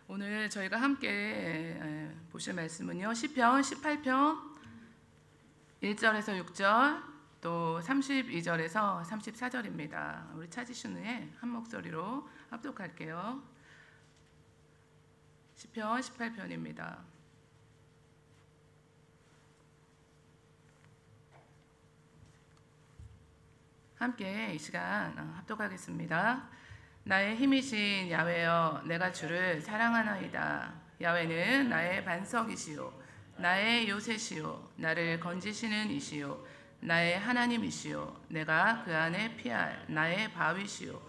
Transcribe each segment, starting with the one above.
오늘 저희가 함께 보실 말씀은요. 시편 18편 1절에서 6절 또 32절에서 34절입니다. 우리 찾으신 후에 한 목소리로 합독할게요. 시편 18편입니다. 함께 이 시간 합독하겠습니다. 나의 힘이신 야훼여, 내가 주를 사랑하나이다. 야훼는 나의 반석이시요 나의 요새시요 나를 건지시는 이시요 나의 하나님이시요 내가 그 안에 피할 나의 바위시요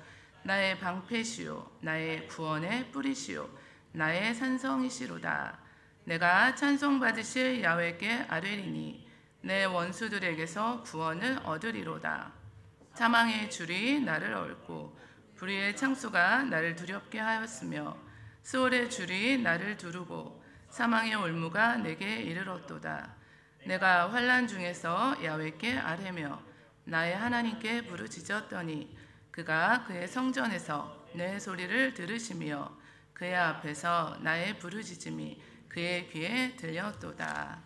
나의 방패시요 나의 구원의 뿌리시요 나의 산성이시로다. 내가 찬송받으실 야훼께 아뢰리니 내 원수들에게서 구원을 얻으리로다. 사망의 줄이 나를 얽고 불의의 창수가 나를 두렵게 하였으며 스올의 줄이 나를 두르고 사망의 올무가 내게 이르렀도다. 내가 환난 중에서 야훼께 아뢰며 나의 하나님께 부르짖었더니 그가 그의 성전에서 내 소리를 들으시며 그의 앞에서 나의 부르짖음이 그의 귀에 들렸도다.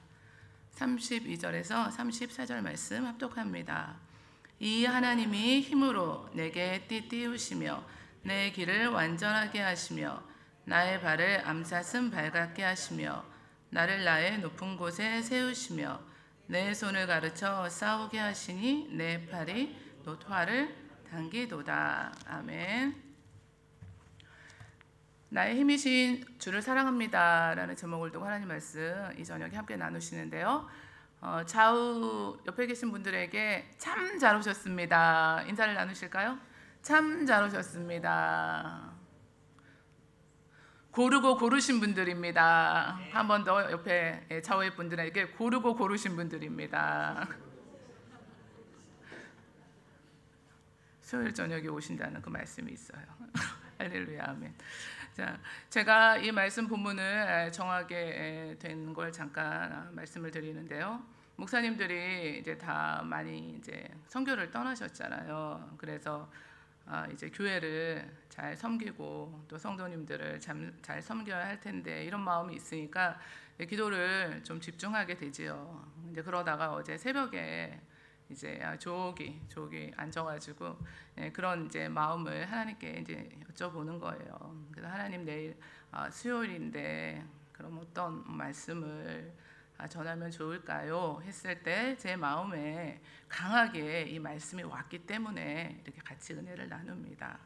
32절에서 34절 말씀 합독합니다. 이 하나님이 힘으로 내게 띠띠우시며 내 길을 완전하게 하시며 나의 발을 암사슴 발같게 하시며 나를 나의 높은 곳에 세우시며 내 손을 가르쳐 싸우게 하시니 내 팔이 놋화를 당기도다. 아멘. 나의 힘이신 주를 사랑합니다 라는 제목을 두고 하나님 말씀 이 저녁에 함께 나누시는데요. 좌우 옆에 계신 분들에게 참 잘 오셨습니다. 인사를 나누실까요? 참 잘 오셨습니다. 고르고 고르신 분들입니다. 한 번 더 옆에 좌우의 분들에게 고르고 고르신 분들입니다. 수요일 저녁에 오신다는 그 말씀이 있어요. 할렐루야, 아멘. 자, 제가 이 말씀 본문을 정하게 된 걸 잠깐 말씀을 드리는데요. 목사님들이 이제 다 많이 이제 선교를 떠나셨잖아요. 그래서 이제 교회를 잘 섬기고 또 성도님들을 잘 섬겨야 할 텐데 이런 마음이 있으니까 기도를 좀 집중하게 되지요. 이제 그러다가 어제 새벽에 이제 조기 앉아가지고 그런 이제 마음을 하나님께 이제 여쭤보는 거예요. 그래서 하나님 내일 수요일인데 그럼 어떤 말씀을 전하면 좋을까요? 했을 때 제 마음에 강하게 이 말씀이 왔기 때문에 이렇게 같이 은혜를 나눕니다.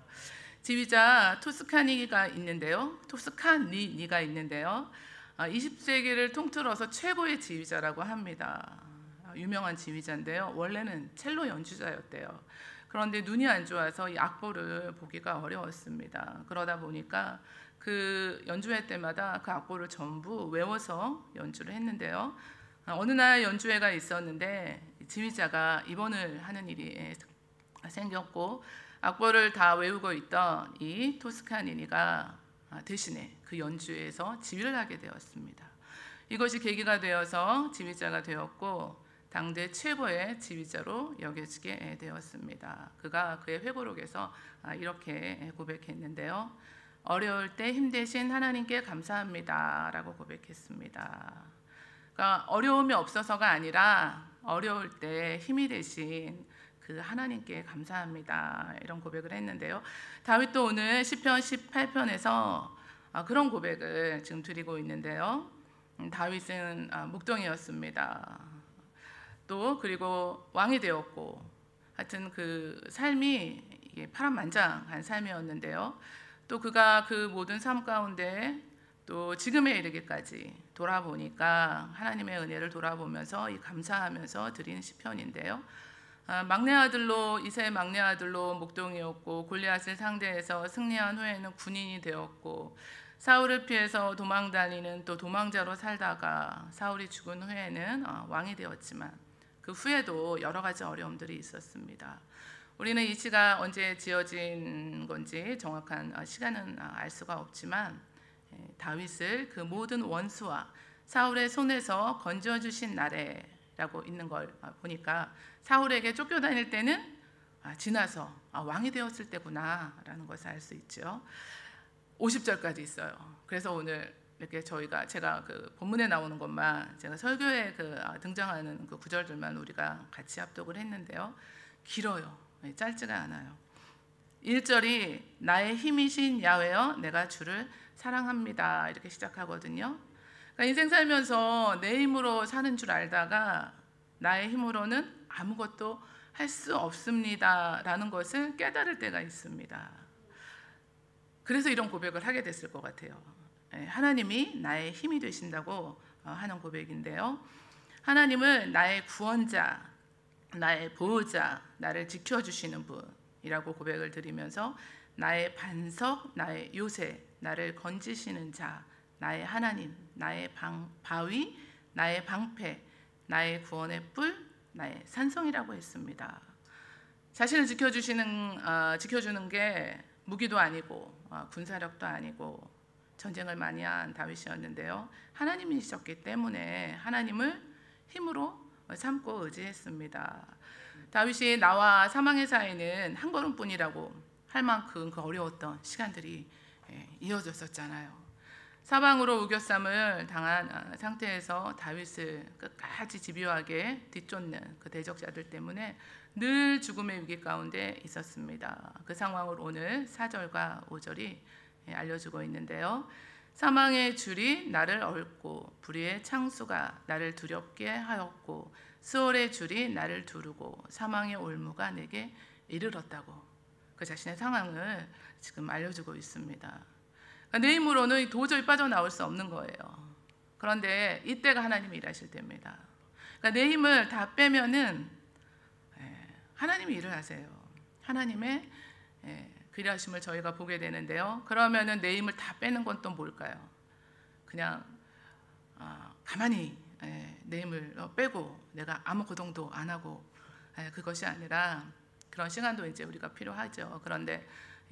지휘자 토스카니가 있는데요. 20세기를 통틀어서 최고의 지휘자라고 합니다. 유명한 지휘자인데요. 원래는 첼로 연주자였대요. 그런데 눈이 안 좋아서 이 악보를 보기가 어려웠습니다. 그러다 보니까 그 연주회 때마다 그 악보를 전부 외워서 연주를 했는데요. 어느 날 연주회가 있었는데 지휘자가 입원을 하는 일이 생겼고 악보를 다 외우고 있던 이 토스카니니가 대신에 그 연주회에서 지휘를 하게 되었습니다. 이것이 계기가 되어서 지휘자가 되었고 당대 최고의 지휘자로 여겨지게 되었습니다. 그가 그의 회고록에서 이렇게 고백했는데요. 어려울 때 힘대신 하나님께 감사합니다 라고 고백했습니다. 그러니까 어려움이 없어서가 아니라 어려울 때 힘이 되신 그 하나님께 감사합니다 이런 고백을 했는데요. 다윗도 오늘 시편 18편에서 그런 고백을 지금 드리고 있는데요. 다윗은 묵동이었습니다. 또 그리고 왕이 되었고 하여튼 그 삶이 파란만장한 삶이었는데요. 또 그가 그 모든 삶 가운데 또 지금에 이르기까지 돌아보니까 하나님의 은혜를 돌아보면서 감사하면서 드리는 시편인데요. 막내 아들로 이새의 막내 아들로 목동이었고 골리앗을 상대해서 승리한 후에는 군인이 되었고 사울을 피해서 도망 다니는 또 도망자로 살다가 사울이 죽은 후에는 왕이 되었지만 그 후에도 여러 가지 어려움들이 있었습니다. 우리는 이 시가 언제 지어진 건지 정확한 시간은 알 수가 없지만 다윗을 그 모든 원수와 사울의 손에서 건져주신 날에라고 있는 걸 보니까 사울에게 쫓겨다닐 때는 지나서 왕이 되었을 때구나 라는 것을 알 수 있죠. 50절까지 있어요. 그래서 오늘 이렇게 제가 그 본문에 나오는 것만 제가 설교에 등장하는 그 구절들만 우리가 같이 합독을 했는데요. 길어요. 짧지가 않아요. 1절이 나의 힘이신 야훼여 내가 주를 사랑합니다. 이렇게 시작하거든요. 그러니까 인생 살면서 내 힘으로 사는 줄 알다가 나의 힘으로는 아무것도 할 수 없습니다 라는 것을 깨달을 때가 있습니다. 그래서 이런 고백을 하게 됐을 것 같아요. 하나님이 나의 힘이 되신다고 하는 고백인데요. 하나님은 나의 구원자, 나의 보호자, 나를 지켜주시는 분이라고 고백을 드리면서 나의 반석, 나의 요새, 나를 건지시는 자, 나의 하나님, 나의 바위, 나의 방패, 나의 구원의 뿔, 나의 산성이라고 했습니다. 자신을 지켜주는 게 무기도 아니고 군사력도 아니고 전쟁을 많이 한 다윗이었는데요. 하나님이셨기 때문에 하나님을 힘으로 삼고 의지했습니다. 다윗이 나와 사망의 사이는 한 걸음뿐이라고 할 만큼 그 어려웠던 시간들이 이어졌었잖아요. 사방으로 우겨쌈을 당한 상태에서 다윗을 끝까지 집요하게 뒤쫓는 그 대적자들 때문에 늘 죽음의 위기 가운데 있었습니다. 그 상황을 오늘 4절과 5절이 알려주고 있는데요. 사망의 줄이 나를 얽고 불의의 창수가 나를 두렵게 하였고 수월의 줄이 나를 두르고 사망의 올무가 내게 이르렀다고 그 자신의 상황을 지금 알려주고 있습니다. 내 힘으로는 도저히 빠져나올 수 없는 거예요. 그런데 이때가 하나님이 일하실 때입니다. 그러니까 내 힘을 다 빼면은 하나님이 일을 하세요. 하나님의 그 일하심을 저희가 보게 되는데요. 그러면은 내 힘을 다 빼는 건 또 뭘까요? 그냥 가만히 내 힘을 빼고 내가 아무 고동도 안 하고 그것이 아니라 그런 시간도 이제 우리가 필요하죠. 그런데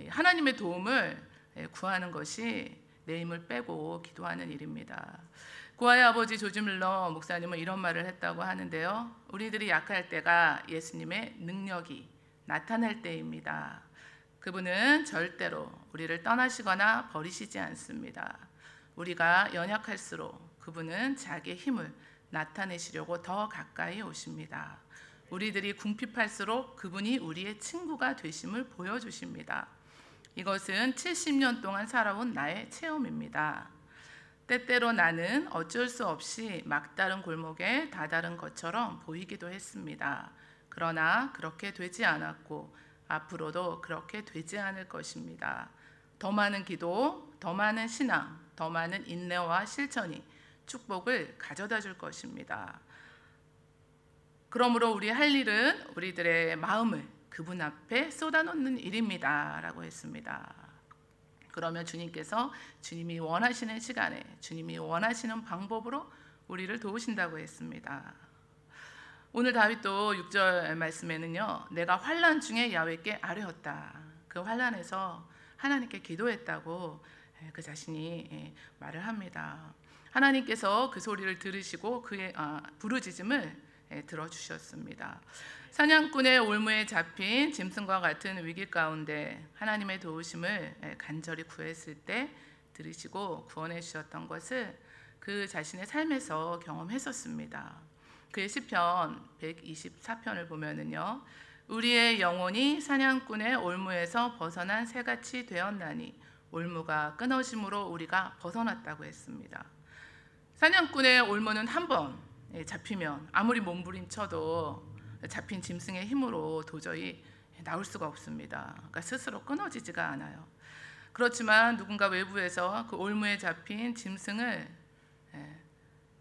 하나님의 도움을 구하는 것이 내 힘을 빼고 기도하는 일입니다. 구하의 아버지 조지 밀러 목사님은 이런 말을 했다고 하는데요. 우리들이 약할 때가 예수님의 능력이 나타날 때입니다. 그분은 절대로 우리를 떠나시거나 버리시지 않습니다. 우리가 연약할수록 그분은 자기의 힘을 나타내시려고 더 가까이 오십니다. 우리들이 궁핍할수록 그분이 우리의 친구가 되심을 보여주십니다. 이것은 70년 동안 살아온 나의 체험입니다. 때때로 나는 어쩔 수 없이 막다른 골목에 다다른 것처럼 보이기도 했습니다. 그러나 그렇게 되지 않았고 앞으로도 그렇게 되지 않을 것입니다. 더 많은 기도, 더 많은 신앙, 더 많은 인내와 실천이 축복을 가져다 줄 것입니다. 그러므로 우리 할 일은 우리들의 마음을 그분 앞에 쏟아놓는 일입니다 라고 했습니다. 그러면 주님께서 주님이 원하시는 시간에 주님이 원하시는 방법으로 우리를 도우신다고 했습니다. 오늘 다윗도 6절 말씀에는요. 내가 환난 중에 야훼께 아뢰었다. 그 환난에서 하나님께 기도했다고 그 자신이 말을 합니다. 하나님께서 그 소리를 들으시고 그의 부르짖음을 들어주셨습니다. 사냥꾼의 올무에 잡힌 짐승과 같은 위기 가운데 하나님의 도우심을 간절히 구했을 때 들으시고 구원해 주셨던 것을 그 자신의 삶에서 경험했었습니다. 그의 시편 124편을 보면은요. 우리의 영혼이 사냥꾼의 올무에서 벗어난 새같이 되었나니 올무가 끊어짐으로 우리가 벗어났다고 했습니다. 사냥꾼의 올무는 한 번 잡히면 아무리 몸부림쳐도 잡힌 짐승의 힘으로 도저히 나올 수가 없습니다. 그러니까 스스로 끊어지지가 않아요. 그렇지만 누군가 외부에서 그 올무에 잡힌 짐승을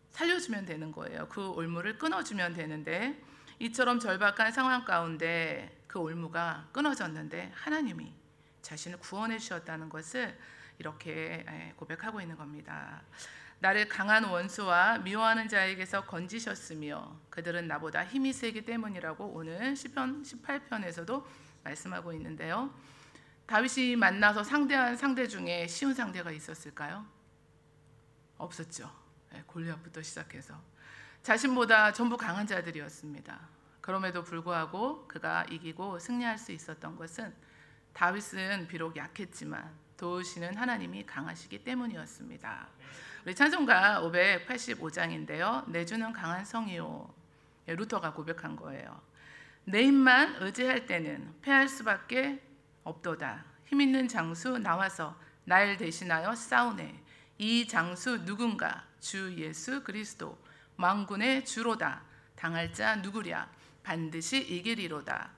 살려주면 되는 거예요. 그 올무를 끊어주면 되는데 이처럼 절박한 상황 가운데 그 올무가 끊어졌는데 하나님이 자신을 구원해 주셨다는 것을 이렇게 고백하고 있는 겁니다. 나를 강한 원수와 미워하는 자에게서 건지셨으며 그들은 나보다 힘이 세기 때문이라고 오늘 시편 18편에서도 말씀하고 있는데요. 다윗이 만나서 상대한 상대 중에 쉬운 상대가 있었을까요? 없었죠. 골리앗부터 시작해서 자신보다 전부 강한 자들이었습니다. 그럼에도 불구하고 그가 이기고 승리할 수 있었던 것은 다윗은 비록 약했지만 도우시는 하나님이 강하시기 때문이었습니다. 우리 찬송가 585장인데요. 내 주는 강한 성이요. 루터가 고백한 거예요. 내 힘만 의지할 때는 패할 수밖에 없도다. 힘 있는 장수 나와서 날 대신하여 싸우네. 이 장수 누군가? 주 예수 그리스도 만군의 주로다. 당할 자 누구랴? 반드시 이기리로다.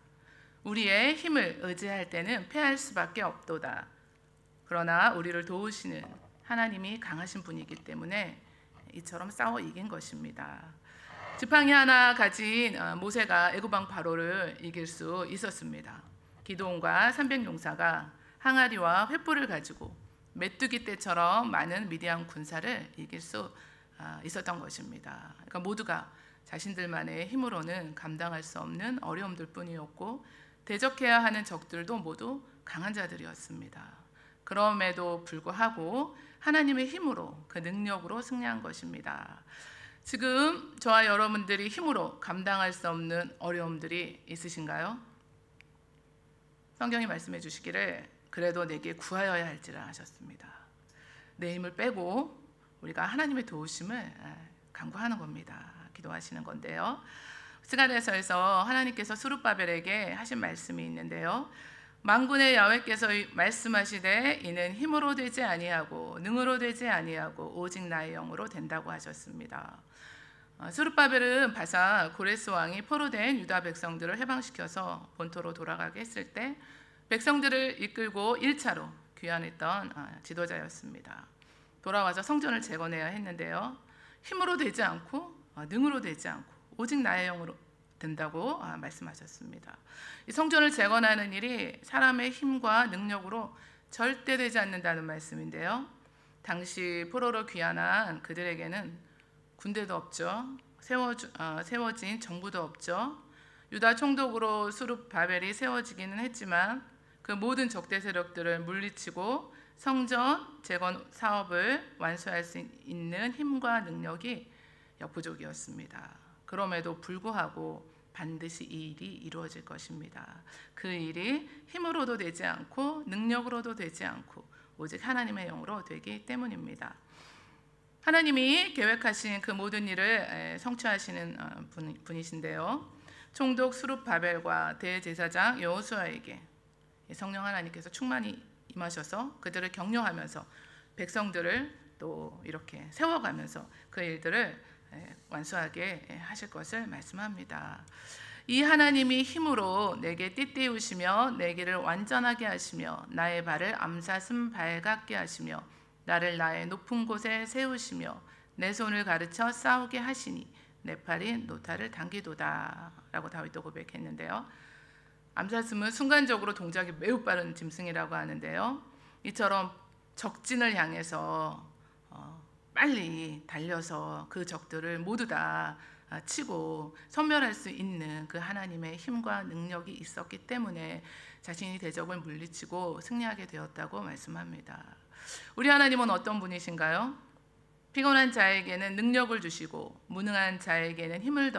우리의 힘을 의지할 때는 패할 수밖에 없도다. 그러나 우리를 도우시는 하나님이 강하신 분이기 때문에 이처럼 싸워 이긴 것입니다. 지팡이 하나 가진 모세가 애굽왕 바로를 이길 수 있었습니다. 기드온과 300용사가 항아리와 횃불을 가지고 메뚜기 떼처럼 많은 미디안 군사를 이길 수 있었던 것입니다. 그러니까 모두가 자신들만의 힘으로는 감당할 수 없는 어려움들 뿐이었고 대적해야 하는 적들도 모두 강한 자들이었습니다. 그럼에도 불구하고 하나님의 힘으로 그 능력으로 승리한 것입니다. 지금 저와 여러분들이 힘으로 감당할 수 없는 어려움들이 있으신가요? 성경이 말씀해 주시기를 그래도 내게 구하여야 할지라 하셨습니다. 내 힘을 빼고 우리가 하나님의 도우심을 간구하는 겁니다. 기도하시는 건데요. 스가랴서에서 하나님께서 스룹바벨에게 하신 말씀이 있는데요. 만군의 야훼께서 말씀하시되 이는 힘으로 되지 아니하고 능으로 되지 아니하고 오직 나의 영으로 된다고 하셨습니다. 스룹바벨은 바사 고레스 왕이 포로된 유다 백성들을 해방시켜서 본토로 돌아가게 했을 때 백성들을 이끌고 1차로 귀환했던 지도자였습니다. 돌아와서 성전을 재건해야 했는데요. 힘으로 되지 않고 능으로 되지 않고 오직 나의 영으로 된다고 말씀하셨습니다. 이 성전을 재건하는 일이 사람의 힘과 능력으로 절대 되지 않는다는 말씀인데요. 당시 포로로 귀환한 그들에게는 군대도 없죠. 세워진 정부도 없죠. 유다 총독으로 스룹바벨이 세워지기는 했지만 그 모든 적대 세력들을 물리치고 성전 재건 사업을 완수할 수 있는 힘과 능력이 역부족이었습니다. 그럼에도 불구하고 반드시 이 일이 이루어질 것입니다. 그 일이 힘으로도 되지 않고 능력으로도 되지 않고 오직 하나님의 영으로 되기 때문입니다. 하나님이 계획하신 그 모든 일을 성취하시는 분이신데요. 총독 스룹바벨과 대제사장 여호수아에게 성령 하나님께서 충만히 임하셔서 그들을 격려하면서 백성들을 또 이렇게 세워가면서 그 일들을 완수하게 하실 것을 말씀합니다. 이 하나님이 힘으로 내게 띠띠우시며 내 길을 완전하게 하시며 나의 발을 암사슴 발 같게 하시며 나를 나의 높은 곳에 세우시며 내 손을 가르쳐 싸우게 하시니 내 팔이 노타를 당기도다 라고 다윗도 고백했는데요. 암사슴은 순간적으로 동작이 매우 빠른 짐승이라고 하는데요. 이처럼 적진을 향해서 빨리 달려서 그 적들을 모두 다 치고 섬멸할 수 있는 그 하나님의 힘과 능력이 있었기 때문에 자신이 대적을 물리치고 승리하게 되었다고 말씀합니다. 우리 하나님은 어떤 분이신가요? 피곤한 자에게는 능력을 주시고 무능한 자에게는 힘을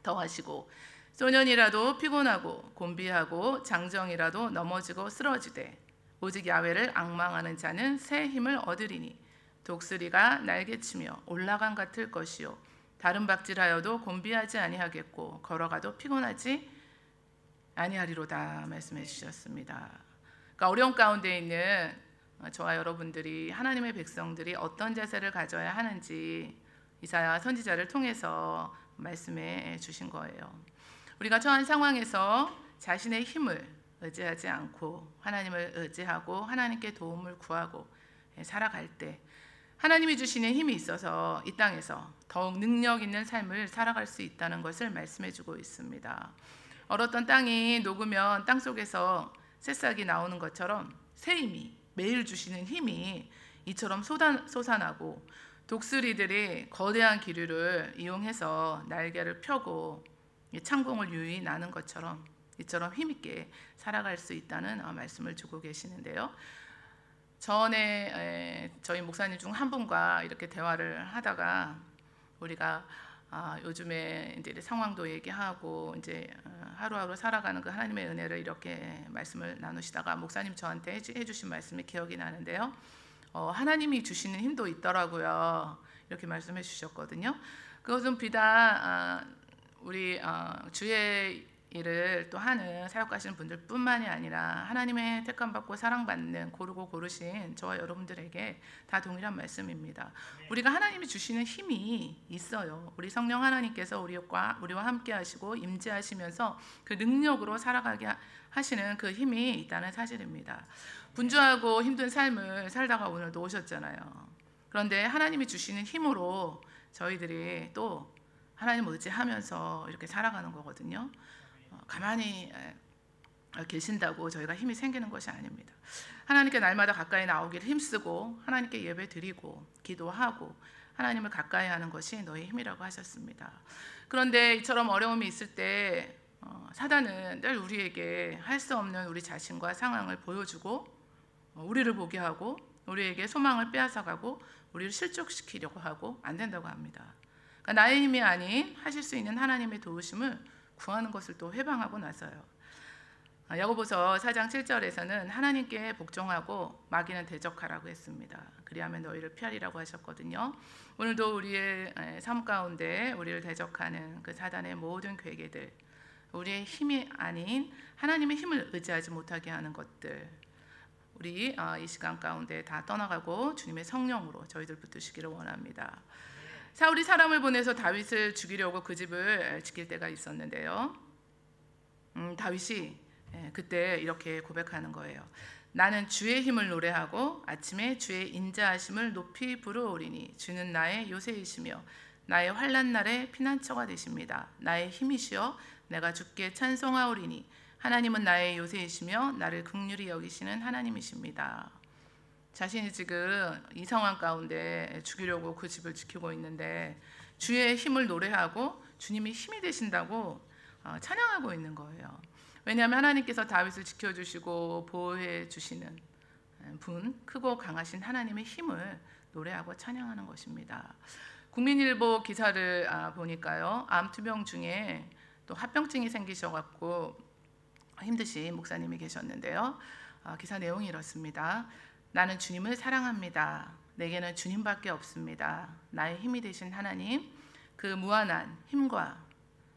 더하시고 소년이라도 피곤하고 곤비하고 장정이라도 넘어지고 쓰러지되 오직 야훼를 앙망하는 자는 새 힘을 얻으리니 독수리가 날개치며 올라간 같을 것이요 다른 박질하여도 곤비하지 아니하겠고 걸어가도 피곤하지 아니하리로다 말씀해 주셨습니다. 그러니까 어려운 가운데 있는 저와 여러분들이 하나님의 백성들이 어떤 자세를 가져야 하는지 이사야 선지자를 통해서 말씀해 주신 거예요. 우리가 처한 상황에서 자신의 힘을 의지하지 않고 하나님을 의지하고 하나님께 도움을 구하고 살아갈 때 하나님이 주시는 힘이 있어서 이 땅에서 더욱 능력 있는 삶을 살아갈 수 있다는 것을 말씀해 주고 있습니다. 얼었던 땅이 녹으면 땅 속에서 새싹이 나오는 것처럼 새 힘이 매일 주시는 힘이 이처럼 솟아나고 독수리들이 거대한 기류를 이용해서 날개를 펴고 창공을 유유히 나는 것처럼 이처럼 힘있게 살아갈 수 있다는 말씀을 주고 계시는데요. 전에 저희 목사님 중 한 분과 이렇게 대화를 하다가 우리가 요즘에 이제 상황도 얘기하고 이제 하루하루 살아가는 그 하나님의 은혜를 이렇게 말씀을 나누시다가 목사님 저한테 해주신 말씀이 기억이 나는데요. 하나님이 주시는 힘도 있더라고요. 이렇게 말씀해 주셨거든요. 그것은 비단 우리 주의 일을 또 하는 사역하시는 분들뿐만이 아니라 하나님의 택함받고 사랑받는 고르고 고르신 저와 여러분들에게 다 동일한 말씀입니다. 우리가 하나님이 주시는 힘이 있어요. 우리 성령 하나님께서 우리와 함께 하시고 임재하시면서 그 능력으로 살아가게 하시는 그 힘이 있다는 사실입니다. 분주하고 힘든 삶을 살다가 오늘도 오셨잖아요. 그런데 하나님이 주시는 힘으로 저희들이 또 하나님 의지하면서 이렇게 살아가는 거거든요. 가만히 계신다고 저희가 힘이 생기는 것이 아닙니다. 하나님께 날마다 가까이 나오기를 힘쓰고 하나님께 예배 드리고 기도하고 하나님을 가까이 하는 것이 너의 힘이라고 하셨습니다. 그런데 이처럼 어려움이 있을 때 사단은 늘 우리에게 할 수 없는 우리 자신과 상황을 보여주고 우리를 보게 하고 우리에게 소망을 빼앗아가고 우리를 실족시키려고 하고 안 된다고 합니다. 그러니까 나의 힘이 아닌 하실 수 있는 하나님의 도우심을 구하는 것을 또 회방하고 나서요. 야고보서 4장 7절에서는 하나님께 복종하고 마귀는 대적하라고 했습니다. 그리하면 너희를 피하리라고 하셨거든요. 오늘도 우리의 삶 가운데 우리를 대적하는 그 사단의 모든 괴계들, 우리의 힘이 아닌 하나님의 힘을 의지하지 못하게 하는 것들, 우리 이 시간 가운데 다 떠나가고 주님의 성령으로 저희들 붙드시기를 원합니다. 사울이 사람을 보내서 다윗을 죽이려고 그 집을 지킬 때가 있었는데요. 다윗이 그때 이렇게 고백하는 거예요. 나는 주의 힘을 노래하고 아침에 주의 인자하심을 높이 부르오리니 주는 나의 요새이시며 나의 환난 날의 피난처가 되십니다. 나의 힘이시여 내가 주께 찬송하오리니 하나님은 나의 요새이시며 나를 긍휼히 여기시는 하나님이십니다. 자신이 지금 이 상황 가운데 죽이려고 그 집을 지키고 있는데 주의 힘을 노래하고 주님이 힘이 되신다고 찬양하고 있는 거예요. 왜냐하면 하나님께서 다윗을 지켜주시고 보호해 주시는 분, 크고 강하신 하나님의 힘을 노래하고 찬양하는 것입니다. 국민일보 기사를 보니까요, 암투병 중에 또 합병증이 생기셔갖고 힘드신 목사님이 계셨는데요. 기사 내용이 이렇습니다. 나는 주님을 사랑합니다. 내게는 주님밖에 없습니다. 나의 힘이 되신 하나님, 그 무한한 힘과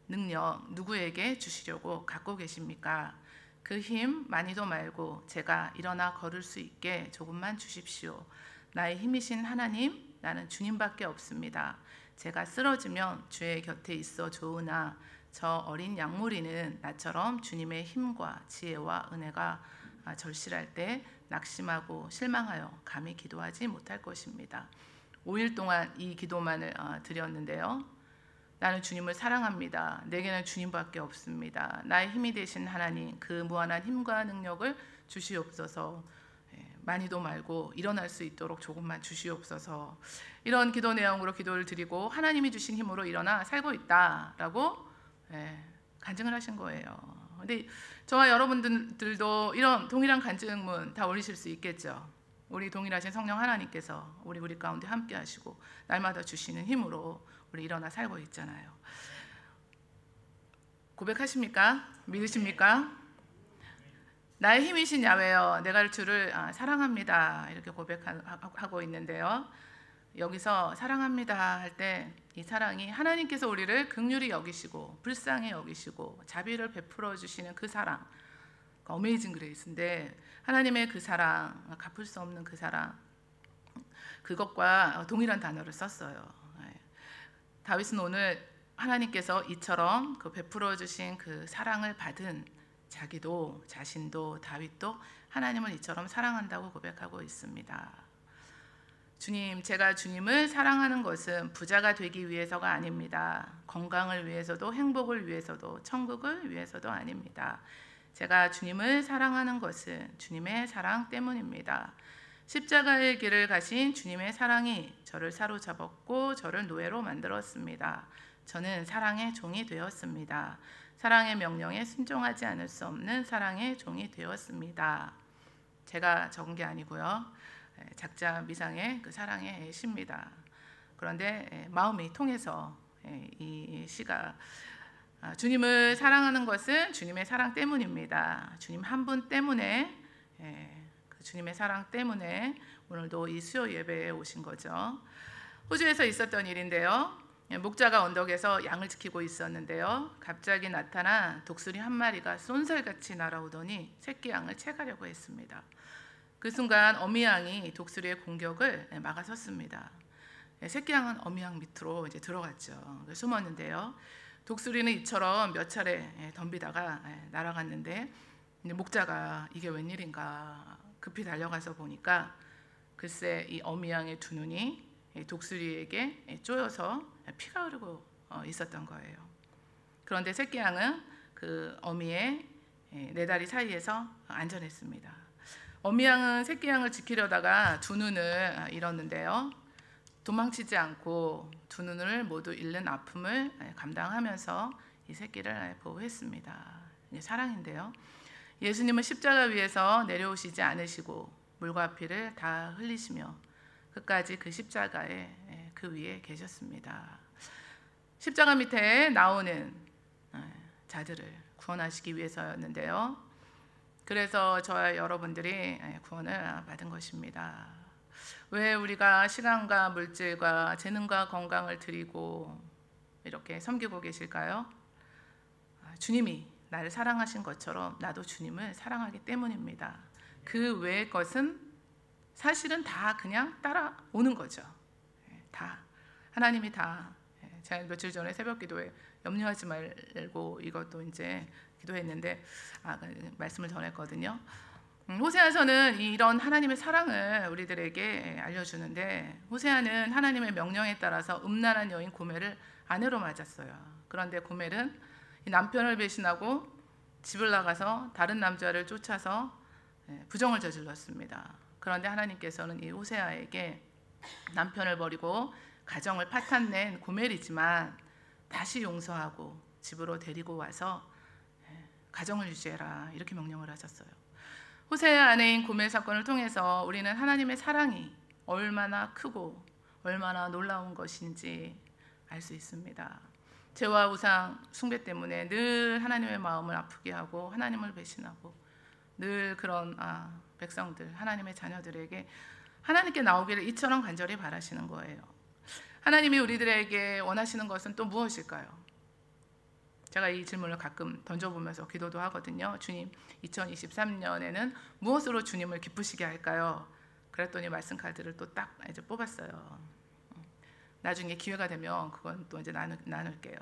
능력 누구에게 주시려고 갖고 계십니까? 그 힘 많이도 말고 제가 일어나 걸을 수 있게 조금만 주십시오. 나의 힘이신 하나님, 나는 주님밖에 없습니다. 제가 쓰러지면 주의 곁에 있어 좋으나 저 어린 양무리는 나처럼 주님의 힘과 지혜와 은혜가 절실할 때 낙심하고 실망하여 감히 기도하지 못할 것입니다. 5일 동안 이 기도만을 드렸는데요. 나는 주님을 사랑합니다. 내게는 주님밖에 없습니다. 나의 힘이 되신 하나님, 그 무한한 힘과 능력을 주시옵소서. 많이도 말고 일어날 수 있도록 조금만 주시옵소서. 이런 기도 내용으로 기도를 드리고 하나님이 주신 힘으로 일어나 살고 있다라고 간증을 하신 거예요. 근데 저와 여러분들도 이런 동일한 간증문 다 올리실 수 있겠죠. 우리 동일하신 성령 하나님께서 우리 가운데 함께 하시고 날마다 주시는 힘으로 우리 일어나 살고 있잖아요. 고백하십니까? 믿으십니까? 나의 힘이신 야훼여 내가 주를 사랑합니다. 이렇게 고백하고 있는데요. 여기서 사랑합니다 할 때 이 사랑이 하나님께서 우리를 긍휼히 여기시고 불쌍히 여기시고 자비를 베풀어 주시는 그 사랑, 어메이징 그레이스인데 하나님의 그 사랑, 갚을 수 없는 그 사랑, 그것과 동일한 단어를 썼어요. 다윗은 오늘 하나님께서 이처럼 그 베풀어 주신 그 사랑을 받은 자기도 자신도 다윗도 하나님을 이처럼 사랑한다고 고백하고 있습니다. 주님, 제가 주님을 사랑하는 것은 부자가 되기 위해서가 아닙니다. 건강을 위해서도 행복을 위해서도 천국을 위해서도 아닙니다. 제가 주님을 사랑하는 것은 주님의 사랑 때문입니다. 십자가의 길을 가신 주님의 사랑이 저를 사로잡았고 저를 노예로 만들었습니다. 저는 사랑의 종이 되었습니다. 사랑의 명령에 순종하지 않을 수 없는 사랑의 종이 되었습니다. 제가 적은 게 아니고요. 작자 미상의 그 사랑의 시입니다. 그런데 마음이 통해서 이 시가 주님을 사랑하는 것은 주님의 사랑 때문입니다. 주님 한 분 때문에 그 주님의 사랑 때문에 오늘도 이 수요 예배에 오신 거죠. 호주에서 있었던 일인데요. 목자가 언덕에서 양을 지키고 있었는데요. 갑자기 나타난 독수리 한 마리가 쏜살같이 날아오더니 새끼 양을 채가려고 했습니다. 그 순간 어미 양이 독수리의 공격을 막아섰습니다. 새끼 양은 어미 양 밑으로 이제 들어갔죠. 숨었는데요. 독수리는 이처럼 몇 차례 덤비다가 날아갔는데 목자가 이게 웬일인가 급히 달려가서 보니까 글쎄 이 어미 양의 두 눈이 독수리에게 쪼여서 피가 흐르고 있었던 거예요. 그런데 새끼 양은 그 어미의 네 다리 사이에서 안전했습니다. 어미 양은 새끼 양을 지키려다가 두 눈을 잃었는데요. 도망치지 않고 두 눈을 모두 잃는 아픔을 감당하면서 이 새끼를 보호했습니다. 이게 사랑인데요. 예수님은 십자가 위에서 내려오시지 않으시고 물과 피를 다 흘리시며 끝까지 그 십자가에 그 위에 계셨습니다. 십자가 밑에 나오는 자들을 구원하시기 위해서였는데요. 그래서 저와 여러분들이 구원을 받은 것입니다. 왜 우리가 시간과 물질과 재능과 건강을 드리고 이렇게 섬기고 계실까요? 주님이 나를 사랑하신 것처럼 나도 주님을 사랑하기 때문입니다. 그 외의 것은 사실은 다 그냥 따라오는 거죠. 다 하나님이 다. 제가 며칠 전에 새벽 기도에 염려하지 말고 이것도 이제 기도했는데 말씀을 전했거든요. 호세아서는 이런 하나님의 사랑을 우리들에게 알려주는데 호세아는 하나님의 명령에 따라서 음란한 여인 고멜을 아내로 맞았어요. 그런데 고멜은 남편을 배신하고 집을 나가서 다른 남자를 쫓아서 부정을 저질렀습니다. 그런데 하나님께서는 이 호세아에게 남편을 버리고 가정을 파탄낸 고멜이지만 다시 용서하고 집으로 데리고 와서 가정을 유지해라 이렇게 명령을 하셨어요. 호세아 아내인 고멜 사건을 통해서 우리는 하나님의 사랑이 얼마나 크고 얼마나 놀라운 것인지 알 수 있습니다. 죄와 우상 숭배 때문에 늘 하나님의 마음을 아프게 하고 하나님을 배신하고 늘 그런 백성들 하나님의 자녀들에게 하나님께 나오기를 이처럼 간절히 바라시는 거예요. 하나님이 우리들에게 원하시는 것은 또 무엇일까요? 제가 이 질문을 가끔 던져보면서 기도도 하거든요. 주님, 2023년에는 무엇으로 주님을 기쁘시게 할까요? 그랬더니 말씀 카드를 또 딱 이제 뽑았어요. 나중에 기회가 되면 그건 또 이제 나눌게요.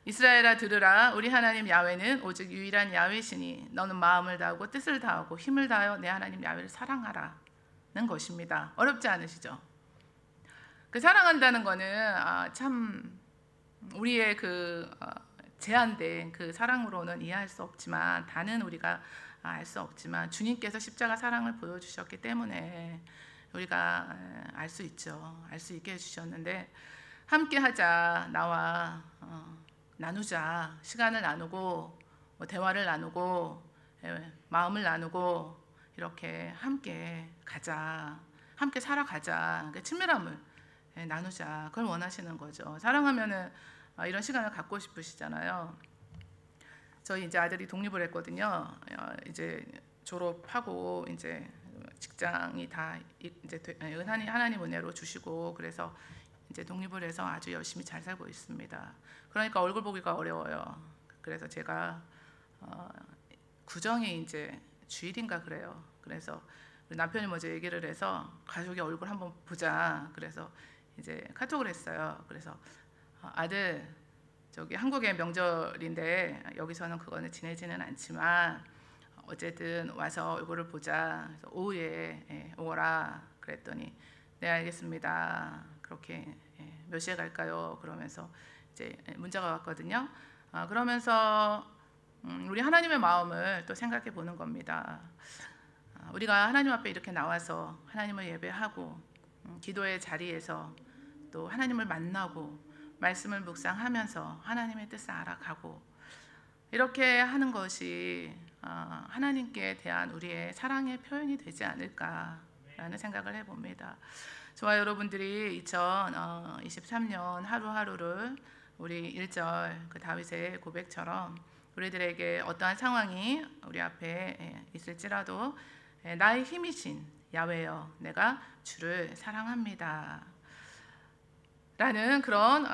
이스라엘아 들으라, 우리 하나님 야훼는 오직 유일한 야훼시니 너는 마음을 다하고 뜻을 다하고 힘을 다하여 내 하나님 야훼를 사랑하라는 것입니다. 어렵지 않으시죠? 그 사랑한다는 거는 참 우리의 그 제한된 그 사랑으로는 이해할 수 없지만 다는 우리가 알 수 없지만 주님께서 십자가 사랑을 보여주셨기 때문에 우리가 알 수 있죠. 알 수 있게 해주셨는데 함께 하자, 나와 나누자, 시간을 나누고 대화를 나누고 마음을 나누고 이렇게 함께 가자, 함께 살아가자, 친밀함을 나누자, 그걸 원하시는 거죠. 사랑하면은 이런 시간을 갖고 싶으시잖아요. 저희 이제 아들이 독립을 했거든요. 이제 졸업하고 이제 직장이 다 이제 하나님 은혜로 주시고 그래서 이제 독립을 해서 아주 열심히 잘 살고 있습니다. 그러니까 얼굴 보기가 어려워요. 그래서 제가 구정이 이제 주일인가 그래요. 그래서 남편이 먼저 얘기를 해서 가족의 얼굴 한번 보자. 그래서 이제 카톡을 했어요. 그래서 아들, 저기 한국의 명절인데 여기서는 그거는 지내지는 않지만 어쨌든 와서 얼굴을 보자. 그래서 오후에 오거라. 그랬더니 네 알겠습니다. 그렇게 몇 시에 갈까요? 그러면서 이제 문자가 왔거든요. 그러면서 우리 하나님의 마음을 또 생각해 보는 겁니다. 우리가 하나님 앞에 이렇게 나와서 하나님을 예배하고 기도의 자리에서 또 하나님을 만나고 말씀을 묵상하면서 하나님의 뜻을 알아가고 이렇게 하는 것이 하나님께 대한 우리의 사랑의 표현이 되지 않을까라는 생각을 해봅니다. 저와 여러분들이 2023년 하루하루를 우리 1절 그 다윗의 고백처럼 우리들에게 어떠한 상황이 우리 앞에 있을지라도 나의 힘이신 야훼여 내가 주를 사랑합니다 라는 그런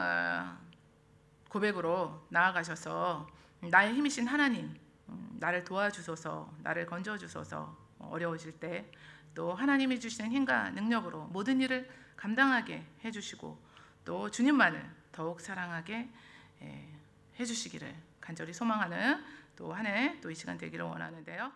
고백으로 나아가셔서 나의 힘이신 하나님 나를 도와주소서, 나를 건져주소서, 어려우실 때 또 하나님이 주시는 힘과 능력으로 모든 일을 감당하게 해주시고 또 주님만을 더욱 사랑하게 해주시기를 간절히 소망하는 또 한 해 또 이 시간 되기를 원하는데요.